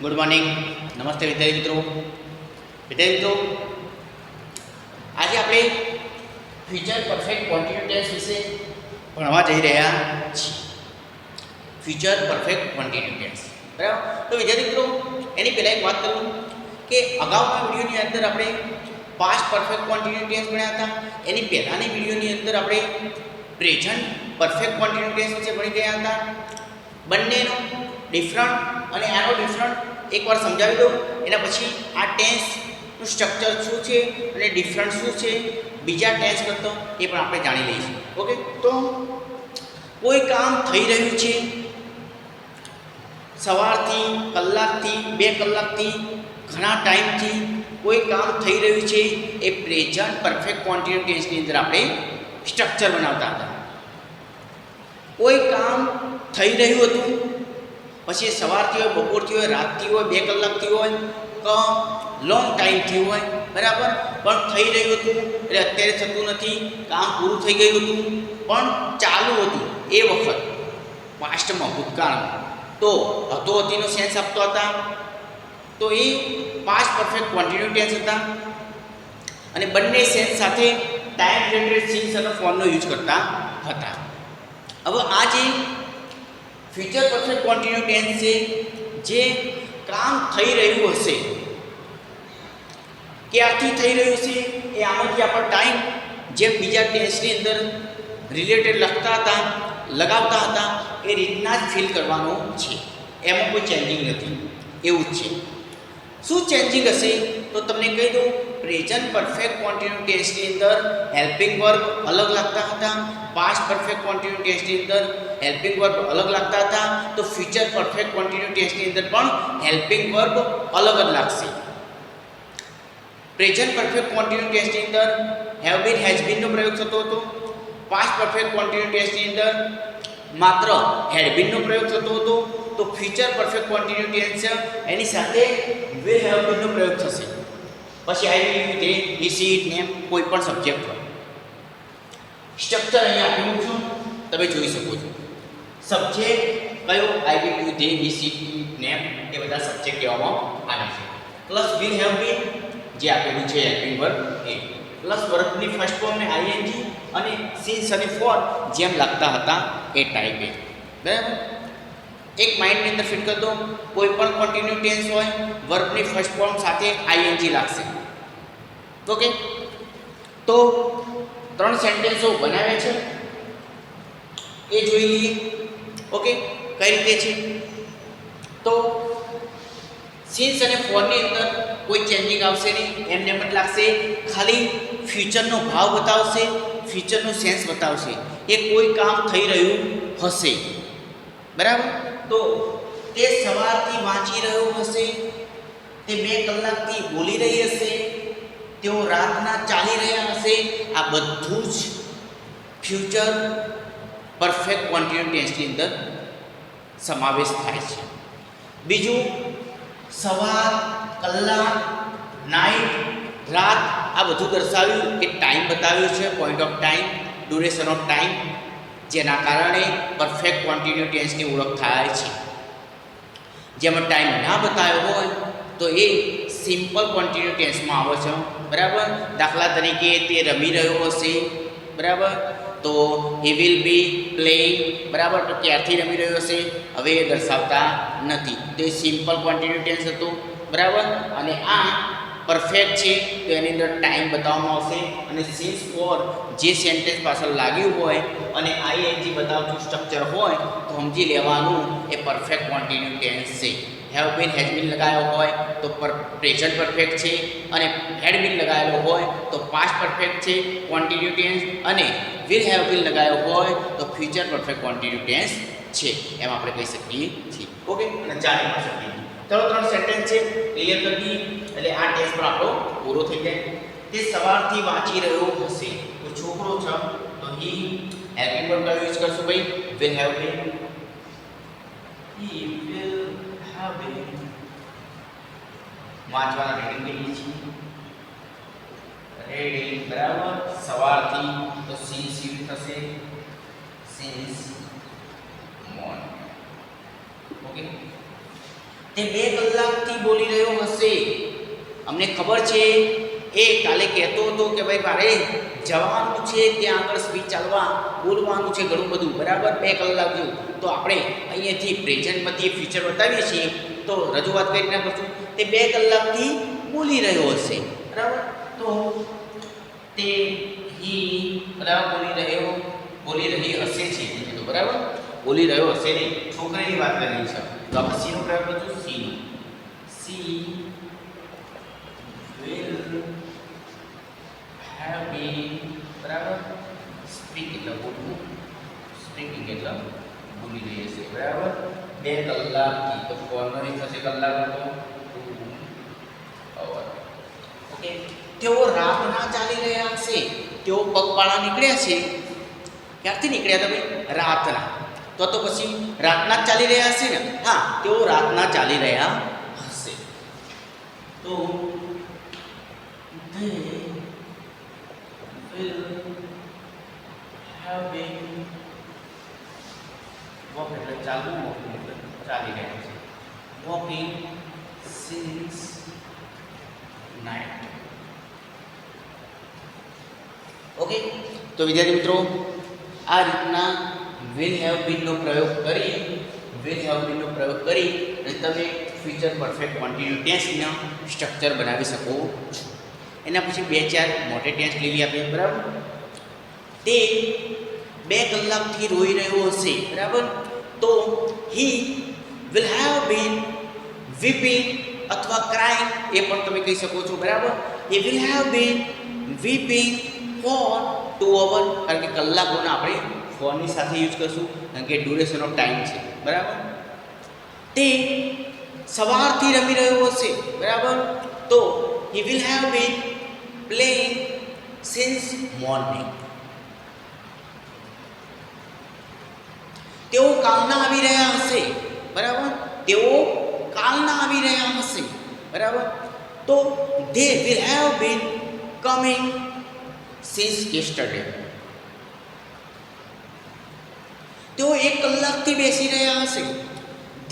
Good morning. नमस्ते विद्यार्थी मित्रों। आज આપણે ફ્યુચર પરફેક્ટ કોન્ટિન્યુઅસ ટેન્સ વિશે ભણવા જઈ રહ્યા છીએ। ફ્યુચર પરફેક્ટ કોન્ટિન્યુઅસ ટેન્સ, બરાબર। તો વિદ્યાર્થી મિત્રો, એની પહેલાં એક વાત કરું કે અગાઉના વિડીયોની અંદર આપણે પાસ્ટ પરફેક્ટ કોન્ટિન્યુઅસ ટેન્સ ભણ્યા હતા। એની પહેલાંની વિડીયોની અંદર આપણે પ્રેઝન્ટ પરફેક્ટ કોન્ટિન્યુઅસ ટેન્સ વિશે ભણી ગયા હતા। બંનેનો ડિફરન્ટ અને આનો ડિફરન્ટ એકવાર સમજાવી દઉં, એના પછી આ ટેન્સનું સ્ટ્રક્ચર શું છે અને ડિફરન્ટ શું છે બીજા ટેન્સ કરતાં એ પણ આપણે જાણી લઈશું। ઓકે, તો કોઈ કામ થઈ રહ્યું છે, સવારથી, કલાકથી, 2 કલાકથી, ઘણા ટાઈમથી કોઈ કામ થઈ રહ્યું છે, એ પ્રેઝન્ટ પરફેક્ટ કોન્ટિન્યુઅસ ટેન્સની અંદર આપણે સ્ટ્રક્ચર બનાવતા હતા। કોઈ કામ થઈ રહ્યું હતું, પછી સવારથી હોય, બપોરથી હોય, રાતથી હોય, 2 કલાકથી હોય કે લોંગ ટાઈમથી હોય, બરાબર, પણ થઈ રહ્યું હતું એટલે અત્યારે થતું નથી, કામ પૂરું થઈ ગયું હતું પણ ચાલુ હતું એ વખત પાસ્ટમાં, ભૂતકાળમાં, તો હતો હતીનો સેન્સ આપતો હતા, તો એ પાસ્ટ પરફેક્ટ કોન્ટિન્યુઅસ ટેન્સ હતા। અને બંને સેન્સ સાથે ટાઈમ રિલેટેડ સીન્સ અને ફોનનો યુઝ કરતા હતા। હવે આ જે ફ્યુચર પરફેક્ટ કોન્ટિન્યુઅસ ટેન્સ છે, જે કામ થઈ રહ્યું હશે, ક્યારથી થઈ રહ્યું છે એ આમાંથી આપણો ટાઈમ જે બીજા ટેન્સની અંદર રિલેટેડ લખતા હતા, લગાવતા હતા, એ રીતના જ ફીલ કરવાનો છે, એમાં કોઈ ચેન્જિંગ નથી, એવું જ છે। શું ચેન્જિંગ હશે તો તમને કહી દઉં, પ્રેઝન્ટ પરફેક્ટ કોન્ટિન્યુઅસ ટેન્સની અંદર હેલ્પિંગ વર્બ અલગ લાગતા હતા, પાસ્ટ પરફેક્ટ કોન્ટિન્યુઅસ ટેન્સની અંદર હેલ્પિંગ વર્બ અલગ લાગતા હતા, તો ફ્યુચર પરફેક્ટ કોન્ટિન્યુઅસ ટેન્સની અંદર પણ હેલ્પિંગ વર્બ અલગ જ લાગશે। પ્રેઝન્ટ પરફેક્ટ કોન્ટિન્યુઅસ ટેન્સની અંદર હેવ બીન, હેઝ બીનનો પ્રયોગ થતો હતો, પાસ્ટ પરફેક્ટ કોન્ટિન્યુઅસ ટેન્સની અંદર માત્ર હેડ બીનનો પ્રયોગ થતો હતો, તો ફ્યુચર પરફેક્ટ કોન્ટિન્યુઅસ ટેન્સ એની સાથે વિલ હેવ બીનનો પ્રયોગ થશે। પછી I will, you, they, he, she, it, name, કોઈ પણ સબ્જેક્ટ હોય। સ્ટ્રક્ચર અહીંયા આપેલું છું, તમે જોઈ શકો છો। સબ્જેક્ટ કયો? I will, you, they, he, she, it, name, એ બધા સબ્જેક્ટ કહેવામાં આવે છે। પ્લસ વિલ હેવ બીન જે આપેલું છે હેલ્પિંગ વર્બ એ, પ્લસ વર્બની ફર્સ્ટ ફોર્મ ને આઈએનજી અને સિન્સ અને ફોર જેમ લાગતા હતા એ ટાઈપે, બરાબર। એક માઇન્ડની અંદર ફિટ કરી દો, કોઈ પણ કોન્ટિન્યુઅસ ટેન્સ હોય, વર્બની ફર્સ્ટ ફોર્મ સાથે આઈએનજી લાગશે। ઓકે, તો 3 સેન્ટેન્સો બનાવ્યા છે એ જોઈ લઈએ। ઓકે, કઈ રીતે છે તો સિન્સ અને ફોરની અંદર કોઈ ચેન્જિંગ આવશે નહીં, એમને પણ લાગશે, ખાલી ફ્યુચરનો ભાવ બતાવશે, ફ્યુચરનો સેન્સ બતાવશે, એ કોઈ કામ થઈ રહ્યું હશે, બરાબર। તો તે સવારથી વાંચી રહ્યો હશે, તે 2 કલાકથી બોલી રહી હશે, તેઓ રાતના ચાલી રહ્યા હશે, આ બધું જ ફ્યુચર પરફેક્ટ કોન્ટિન્યુઅસ ટેન્સની અંદર સમાવેશ થાય છે। બીજું, સવાર, કલાક, નાઇટ, રાત, આ બધું દર્શાવ્યું, એ ટાઈમ બતાવ્યું છે, point of time, duration of time, જેના કારણે પરફેક્ટ કોન્ટિન્યુઅસ ટેન્સની ઓળખ થાય છે। જેમાં ટાઈમ ના બતાવ્યો હોય તો એ સિમ્પલ કોન્ટિન્યુઅસ ટેન્સમાં આવે છે, બરાબર। દાખલા તરીકે તે રમી રહ્યો હશે, બરાબર, તો હી વિલ બી પ્લેઇંગ, બરાબર, તો ક્યારથી રમી રહ્યો હશે હવે એ દર્શાવતા નથી, તો એ સિમ્પલ કોન્ટિન્યુઅસ ટેન્સ હતું, બરાબર। અને આ પરફેક્ટ છે તો એની અંદર ટાઈમ બતાવવામાં આવશે, અને સિન્સ ફોર જે સેન્ટેન્સ પાછળ લાગ્યું હોય અને આઈએનજી બતાવતું સ્ટ્રક્ચર હોય તો સમજી લેવાનું એ પરફેક્ટ કોન્ટિન્યુઅસ ટેન્સ છે। હેવ બીન, હેઝ બીન લગાવ્યો હોય તો પ્રેઝન્ટ પરફેક્ટ છે, અને હેડ બીન લગાવેલો હોય તો પાસ્ટ પરફેક્ટ છે કોન્ટિન્યુઅસ ટેન્સ, અને વિલ હેવ બીન લગાવ્યો હોય તો ફ્યુચર પરફેક્ટ કોન્ટિન્યુઅસ ટેન્સ છે, એમ આપણે કહી શકીએ છીએ। ઓકે, અને ચાલી પણ શકીએ। ચલો 3 સેન્ટેન્સ છે, ક્લિયર કરી દઈએ એટલે આ ટેન્સ પણ આપણો પૂરો થઈ જાય। તે સવારથી વાંચી રહ્યો હશે, તો છોકરો છે તો હી હેલ્પિંગ વર્બ યુઝ કરશું ભાઈ, will have been, he will have been, વાંચવાના રીડિંગ કરીએ છીએ, રીડિંગ, બરાબર। સવારથી તો સિન્સ યુઝ થશે, સિન્સ મોર્નિંગ। ઓકે, તે 2 કલાકથી બોલી રહ્યો હશે. અમને ખબર છે એ કાલે કહેતો હતો કે ભાઈ મારે જવાનું છે ત્યાં આગળ સ્પીચ ચાલવા, બોલવાનું છે ઘણું બધું, બરાબર 2 કલાક જેવું. તો આપણે અહીંયાથી પ્રેઝન્ટમાંથી ફ્યુચર બતાવીએ છીએ તો રજૂઆત કરી ના કરશું. તે 2 કલાકથી બોલી રહ્યો હશે, બરાબર. તો તે હી બરાબર બોલી રહી હશે છે, તો બરાબર બોલી રહ્યો હશે નહીં, છોકરીની વાત કરી છે. તો આપણે સી નો પ્રયોગ કરીશું. સી will have been બરાબર સ્પીક એટલે બોલવું, સ્પીકિંગ એટલે બોલી રહી હશે, બરાબર 2 કલાકથી. તો કોનો થશે કલાકનો 2 hour. ઓકે, તેઓ રાતના ચાલી રહ્યા હશે. તેઓ પગપાળા નીકળ્યા છે. ક્યારથી નીકળ્યા તમે? રાતના. તો પછી રાતના જ ચાલી રહ્યા હશે ને? હા, તેઓ રાતના ચાલી રહ્યા હશે. તો they will have been walk એટલે ચાલવું, walking એટલે ચાલી રહ્યા છે. walking since night. ઓકે, તો વિદ્યાર્થી મિત્રો આ રીતના will have been નો પ્રયોગ કરી અને તમે ફ્યુચર પરફેક્ટ કન્ટિન્યુ ટેન્સના સ્ટ્રક્ચર બનાવી શકો છો. એના પછી 2-4 મોટે ટેન્સ લઈ લઈએ આપણે, બરાબર. તે 2 કલાકથી રોઈ રહ્યો હશે, બરાબર. તો he will have been weeping અથવા crying એ પણ તમે કહી શકો છો, બરાબર. he will have been weeping for 2 hours, કારણ કે કલાકોના આપણે ફોનની સાથે યુઝ કરશું કારણ કે ડ્યુરેશન ઓફ ટાઈમ છે, બરાબર. તે સવારથી રમી રહ્યો હશે, બરાબર. તો he will have been playing since morning. તેઓ કાલના આવી રહ્યા હશે, બરાબર. તેઓ કાલના આવી રહ્યા હશે, બરાબર. તો they will have been coming since yesterday. તેઓ 1 કલાકથી બેસી રહ્યા હશે.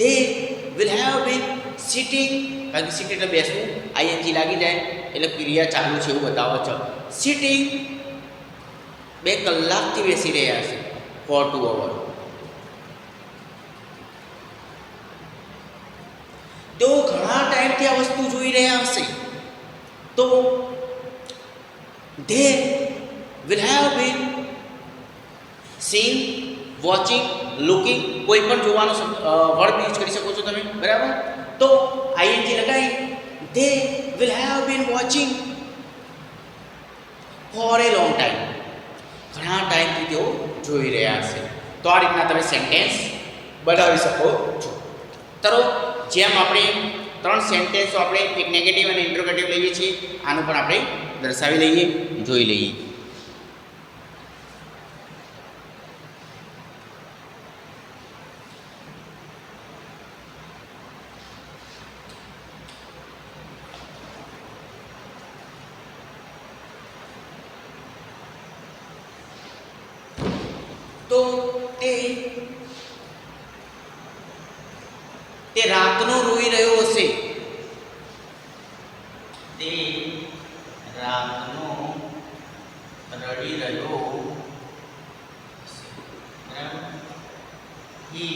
they will have been sitting, કારણ કે સિટ એટલે બેસવું, આઈએનજી લાગી જાય એટલે ક્રિયા ચાલુ છે એવું બતાવો છો. સિટિંગ 2 કલાકથી બેસી રહ્યા હશે for 2 hours. તેઓ ઘણા ટાઈમથી આ વસ્તુ જોઈ રહ્યા હશે. તો they will have been seeing, watching, looking, કોઈ પણ જોવાનો વર્ડ યુઝ કરી શકો છો તમે, બરાબર. તો આઈએનજી લગાવી they will have been watching for a long time. ઘણા ટાઈમથી તેઓ જોઈ રહ્યા હશે. તો આ રીતના તમે સેન્ટેન્સ બનાવી શકો છો. તરો જેમ આપણે 3 સેન્ટેન્સો આપણે એક નેગેટિવ અને ઇન્ટ્રોગેટિવ લઈએ છીએ, આનું પણ આપણે દર્શાવી લઈએ, જોઈ લઈએ. તો તે રાતનો રોઈ રહ્યો હશે. તે રાતનો રડી રહ્યો હશે, બરાબર. he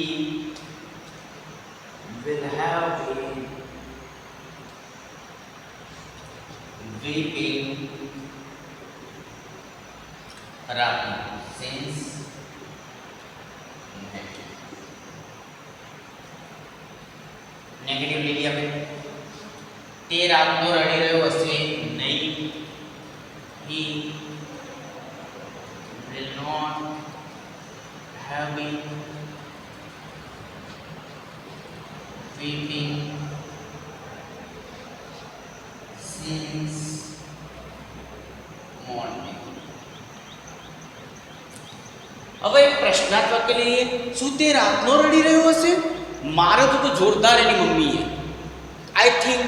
will have been weeping રાતનો since નેગેટિવ લઈ લઈએ આપણે. તે રાતનો રડી રહ્યો હશે નહીં. he will not have been weeping since morning. હવે પ્રશ્નાર્થ વાક્ય લઈએ. શું તે રાતનો રડી રહ્યો હશે? મારે તો જોરદાર એની મમ્મીએ આઈ થિંક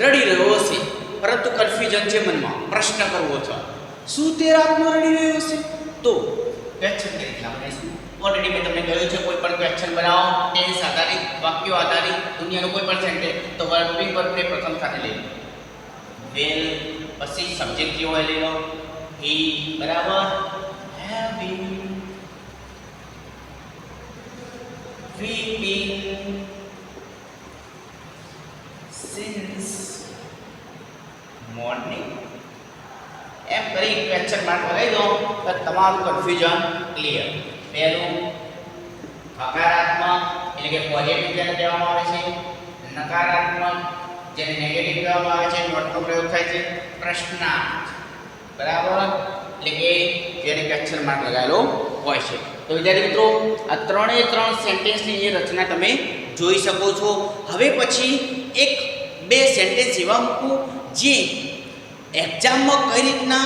રડી રહ્યો હશે, પરંતુ કન્ફ્યુઝન છે મનમાં, પ્રશ્ન કરવો છે શું તે રાતનો રડી રહ્યો હશે? તો ક્વેશ્ચન તરીકે આપણે શું ઓલરેડી મેં તમને કહ્યું છે કોઈ પણ ક્વેશ્ચન બનાવો ટેન્સ આધારિત વાક્યો આધારિત દુનિયાનો કોઈ પણ સેન્ટેન્સ તો વર્બિંગ વર્બને પ્રથમ સાથે લઈ લો વેલ પછી સબ્જેક્ટ જેવો હોય લઈ લો હી બરાબર have been we been since morning એમ કરી ક્વેશ્ચન માર્ક લગાવી દો તો તમારું કન્ફ્યુઝન ક્લિયર પહેલું હકારાત્મક એટલે કે પોઝિટિવ જેને કહેવામાં આવે છે નકારાત્મક જેને નેગેટિવ કહેવામાં આવે છે નોટનો પ્રયોગ થાય છે પ્રશ્નાર્થ બરાબર એટલે કે જેને ક્વેશ્ચન માર્ક લગાવેલો હોય છે તો વિદ્યાર્થી મિત્રો આ ત્રણે ત્રણ સેન્ટેન્સની એ રચના તમે જોઈ શકો છો હવે પછી એક બે સેન્ટેન્સ એવા મૂકું જે એક્ઝામમાં કઈ રીતના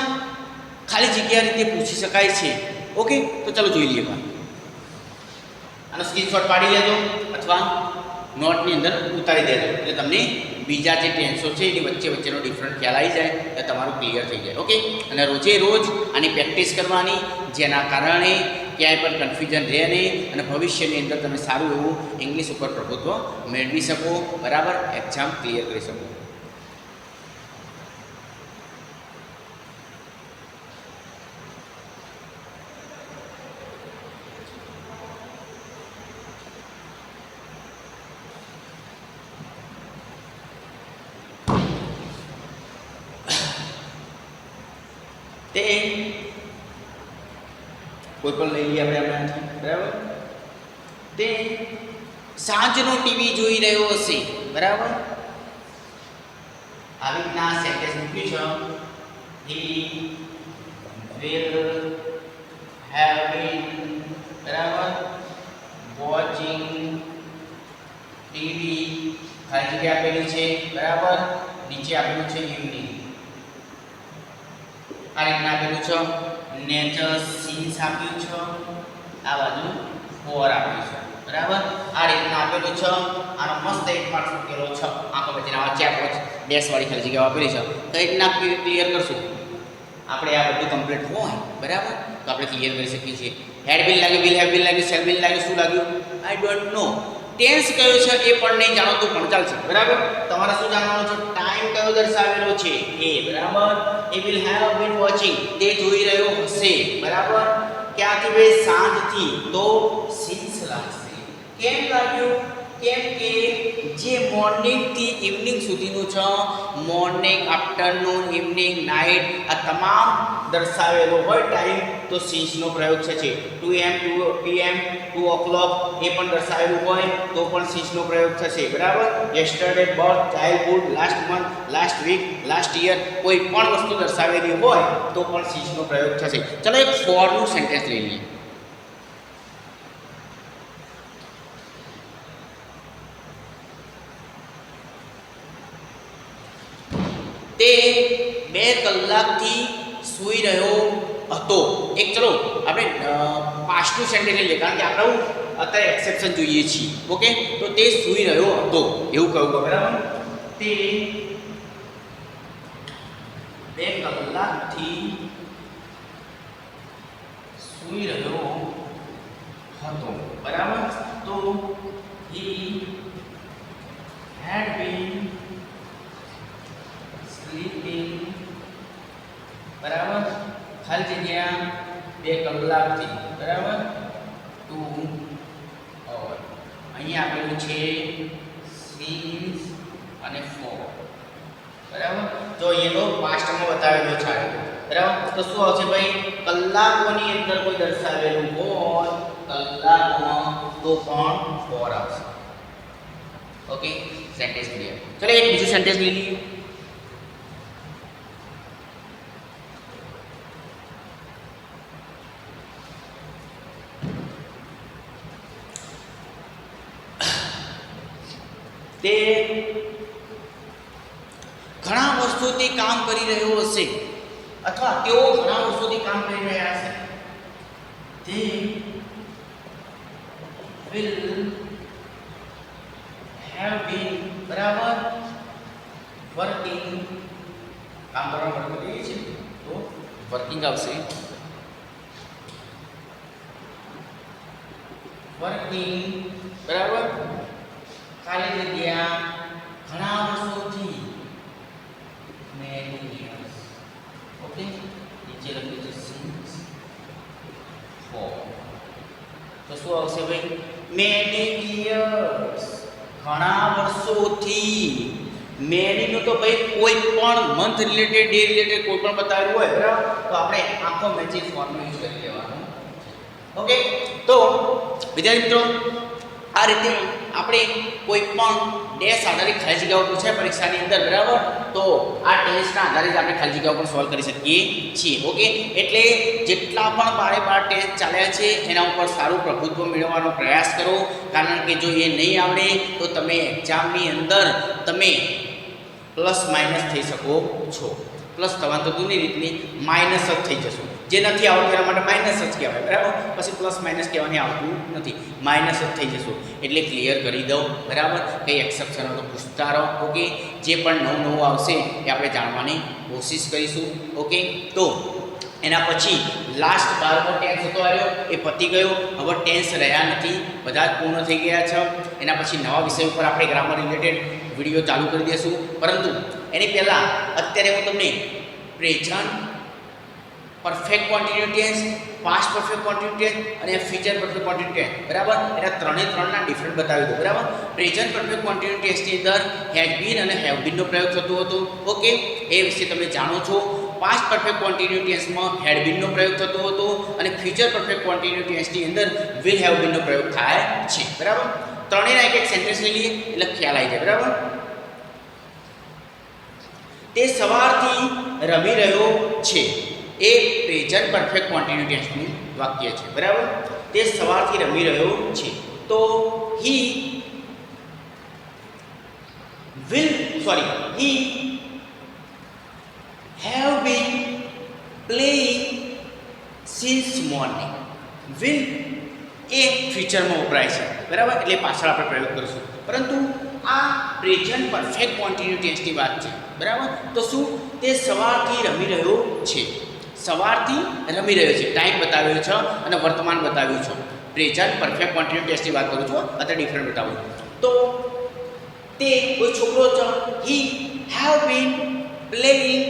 ખાલી જગ્યા રીતે પૂછી શકાય છે ઓકે તો ચાલો જોઈ લઈએ આનો સ્ક્રીનશોટ પાડી લેજો અથવા નોટની અંદર ઉતારી દેજો એટલે તમને બીજા જે ટેન્સો છે એની વચ્ચે વચ્ચેનો ડિફરન્ટ ખ્યાલ આવી જાય એટલે તમારું ક્લિયર થઈ જાય ઓકે અને રોજે રોજ આની પ્રેક્ટિસ કરવાની જેના કારણે ક્યાંય પણ કન્ફ્યુઝન રહે નહીં અને ભવિષ્યની અંદર તમે સારું એવું ઇંગ્લિશ ઉપર પ્રભુત્વ મેળવી શકો બરાબર એક્ઝામ ક્લિયર કરી શકો તે કોઈ પણ લઈ લઈએ આપણે બરાબર તે સાંજનો ટીવી જોઈ રહ્યો હશે બરાબર આવી રીતના સેન્ટેન્સ મૂક્યું છે હી વિલ હેવ બીન બરાબર વોચિંગ ટીવી ખાલી જગ્યા આપેલી છે બરાબર નીચે આપેલું છે ઇવનિંગ આ રીતના આપેલું છે નેચર સીન્સ આપ્યું છે આ બાજુ ફોર આપ્યું છે બરાબર આ રીતના આપેલું છે આનો મસ્ત એક માર્ક્સ મૂકેલો છે આંખો પછી આવા ચેક વોચ ડેશવાળી ખાલી જગ્યા આપેલી છે કઈ રીતના ક્લિયર કરશું આપણે આ બધું કમ્પ્લીટ હોય બરાબર તો આપણે ક્લિયર કરી શકીએ છીએ હેડ બિલ લાગ્યું વિલ હેવ બિલ લાગ્યું શેલ બિલ લાગ્યું શું લાગ્યું આઈ ડોન્ટ નો ટેન્સ કયો છે એ પણ નહીં જાણો તો પણ ચાલશે બરાબર તમારે શું જાણવાનું છે ટાઈમ કયો દર્શાવેલો છે એ બરાબર એ વિલ હેવ બીન વોચિંગ તે જોઈ રહ્યો હશે બરાબર ક્યાંથી ભાઈ સાંજથી તો સિન્સ લાગશે કેમ લાગ્યું કેમ કે જે મોર્નિંગ થી ઇવનિંગ સુધીનું છે મોર્નિંગ આફ્ટરનૂન ઇવનિંગ નાઇટ આ તમામ દર્શાવેલો હોય ટાઈમ તો સિન્સનો પ્રયોગ થશે 2 am 2 pm 2 o'clock એ પણ દર્શાવેલું હોય તો પણ સિન્સનો પ્રયોગ થશે બરાબર yesterday birth childhood last month last week last year કોઈ પણ વસ્તુ દર્શાવેલી હોય તો પણ સિન્સનો પ્રયોગ થશે ચલો એક ફોરનું સેન્ટેન્સ લઈ લઈએ તે 2 કલાકથી સૂઈ રહ્યો હતો એક ચલો આપણે પાસ્ટનું સેન્ટેન્સ લઈએ કારણ કે આપણે અત્યારે એક્સેપ્શન જોઈએ છીએ ઓકે તો તે સૂઈ રહ્યો હતો એવું કહું બરાબર તે 2 કલાકથી સૂઈ રહ્યો હતો બરાબર તો he had been sleeping બરાબર ખાલી જગ્યા 2 કલાકથી બરાબર 2 hour અહીંયા આપેલું છે since અને for બરાબર જો એનો પાસ્ટમાં બતાવેલો છે બરાબર તો શું આવશે ભાઈ કલાકોની અંદર કોઈ દર્શાવેલું હોય કલાકોમાં તો પણ for આવશે ઓકે સેન્ટેન્સ ક્લિયર ચલો એક બીજું સેન્ટેન્સ લઈ લઈએ તે ઘણા વર્ષોથી કામ કરી રહ્યો હશે અથવા તેઓ ઘણા વર્ષોથી કામ કરી રહ્યા હશે તે will have been બરાબર વર્કિંગ કામ કરવા માટે છે તો વર્કિંગ આવશે વર્કિંગ બરાબર ખાલી જગ્યા ઘણા વર્ષોથી many years ઓકે નીચે લખ્યું છે since for તો શું આવશે ભાઈ many years ઘણા વર્ષોથી many નું તો ભાઈ કોઈ પણ મંથ રિલેટેડ ડે રિલેટેડ કોઈ પણ બતાવ્યું હોય બરાબર તો આપણે આખો મેચિંગ ફોર્મ્યુલા યુઝ કરી લેવાનો ઓકે તો વિદ્યાર્થી મિત્રો આ રીતે આપણે કોઈ પણ ડેશ આધારિત ખાલી જગ્યાઓ પૂછાય પરીક્ષાની અંદર બરાબર તો આ ટેસ્ટના આધારે જ આપણે ખાલી જગ્યાઓ પણ સોલ્વ કરી શકીએ છીએ ઓકે એટલે જેટલા પણ 12 ટેસ્ટ ચાલ્યા છે એના ઉપર સારું પ્રભુત્વ મેળવવાનો પ્રયાસ કરો કારણ કે જો એ નહીં આવડે તો તમે એક્ઝામની અંદર તમે પ્લસ માઇનસ થઈ શકો છો પ્લસ થવાનું તો દૂરની રીતની માઇનસ જ થઈ જશો જે નથી આવડતું એના માટે માઇનસ જ કહેવાય બરાબર પછી પ્લસ માઇનસ કહેવાની આવતું નથી માઇનસ જ થઈ જશો એટલે ક્લિયર કરી દઉં બરાબર કંઈ એક્સેપ્શન તો પૂછતા રહો ઓકે જે પણ નવું આવશે એ આપણે જાણવાની કોશિશ કરીશું ઓકે તો એના પછી લાસ્ટ 12મો ટેન્સ હતો આવ્યો એ પતી ગયો હવે ટેન્સ રહ્યા નથી બધા જ પૂર્ણ થઈ ગયા છે એના પછી નવા વિષય ઉપર આપણે ગ્રામર રિલેટેડ વિડીયો ચાલુ કરી દઈશું પરંતુ એની પહેલાં અત્યારે હું તમને present perfect continuous tense past perfect continuous tense અને ફ્યુચર પરફેક્ટ કન્ટિન્યુઅસ ટેન્સ બરાબર એના ત્રણના ડિફરન્ટ બતાવી દો બરાબર પ્રેઝન્ટ પરફેક્ટ કન્ટિન્યુઅસ ટેન્સની અંદર હેઝ બીન અને હેવ બીનનો પ્રયોગ થતો હતો ઓકે એ વિશે તમે જાણો છો પાસ્ટ પરફેક્ટ કન્ટિન્યુઅસ ટેન્સમાં હેડ બીનનો પ્રયોગ થતો હતો અને ફ્યુચર પરફેક્ટ કન્ટિન્યુઅસ ટેન્સની અંદર વિલ હેવ બીનનો પ્રયોગ થાય છે બરાબર ત્રણેયના એક સેન્ટેન્સ લઈ લઈએ એટલે ખ્યાલ આવી જાય બરાબર તે સવારથી રમી રહ્યો છે એ પ્રેઝન્ટ પરફેક્ટ કન્ટિન્યુઅસ ટેન્સનું વાક્ય છે બરાબર તે સવારથી રમી રહ્યો છે તો હી have been playing since morning will એ ફ્યુચરમાં વપરાય છે બરાબર એટલે પાછળ આપણે પ્રયોગ કરીશું પરંતુ આ પ્રેઝન્ટ પરફેક્ટ કન્ટિન્યુઅસ ટેન્સની વાત છે બરાબર તો શું તે સવારથી રમી રહ્યો છે સવારથી રમી રહ્યો છે ટાઈમ બતાવ્યો છે અને વર્તમાન બતાવ્યું છે પ્રેઝન્ટ પરફેક્ટ કન્ટિન્યુઅસ ટેન્સની વાત કરું છું અત્યારે ડિફરન્ટ બતાવું તો તે કોઈ છોકરો છે he have been playing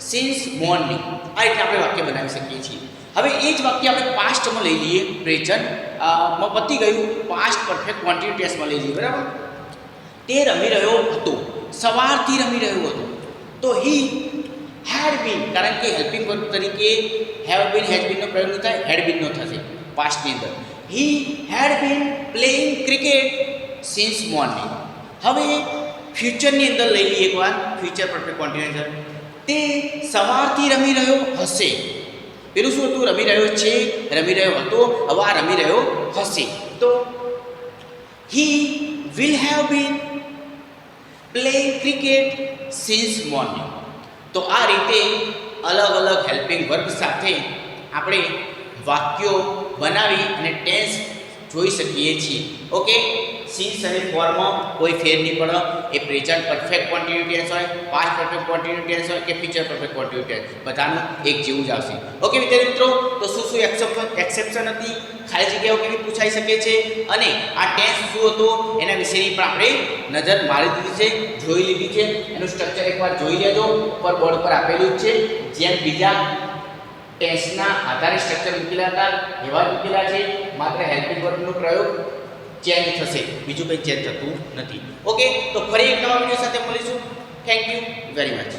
since morning આ રીતે આપણે વાક્ય બનાવી શકીએ છીએ હવે એ જ વાક્ય આપણે પાસ્ટમાં લઈ લઈએ પ્રેઝન્ટમાં પતી ગયું પાસ્ટ પરફેક્ટ કન્ટિન્યુઅસ ટેન્સમાં લઈ લઈએ બરાબર તે રમી રહ્યો હતો સવારથી રમી રહ્યો હતો તો હી હેડ બીન કારણ કે હેલ્પિંગ વર્બ તરીકે હેવ બીન હેઝ બીનનો પ્રયોગ નહીં થાય હેડ બીનનો થશે પાસ્ટની અંદર he had been playing cricket since morning હવે ફ્યુચરની અંદર લઈ લઈએ એકવાર ફ્યુચર પરફેક્ટ કન્ટિન્યુઅસ તે સવારથી રમી રહ્યો હશે પેલું શું હતું રમી રહ્યો છે રમી રહ્યો હતો હવે આ રમી રહ્યો હશે તો હી will have been playing cricket since morning તો આ રીતે અલગ અલગ હેલ્પિંગ વર્બ સાથે આપણે વાક્યો બનાવી અને ટેન્સ જોઈ શકીએ છીએ ઓકે સિન્સ અને ફોરમાં કોઈ ફેર નહીં પડે એ પ્રેઝન્ટ પરફેક્ટ કન્ટિન્યુઅસ ટેન્સ હોય પાસ્ટ પરફેક્ટ કન્ટિન્યુઅસ ટેન્સ હોય કે ફ્યુચર પરફેક્ટ કન્ટિન્યુઅસ ટેન્સ બધાનું એક જેવું જ આવશે ઓકે વિદ્યાર્થી મિત્રો તો શું એક્સેપ્શન હતી ખાલી જગ્યાઓ કેવી પૂછાઈ શકે છે અને આ ટેન્સ શું હતો એના વિશેની પણ આપણે નજર મારી દીધી છે જોઈ લીધી છે એનું સ્ટ્રક્ચર એકવાર જોઈ લેજો ઉપર બોર્ડ પર આપેલું જ છે જેમ બીજા ટેન્સના આધારે સ્ટ્રક્ચર મૂકેલા હતા એવા મૂકેલા છે માત્ર હેલ્પિંગ વર્બનો પ્રયોગ ચેન્જ થશે બીજું કંઈ ચેન્જ થતું નથી ઓકે તો ફરી એક નવા વિડીયો સાથે મળીશું થેન્ક યુ વેરી મચ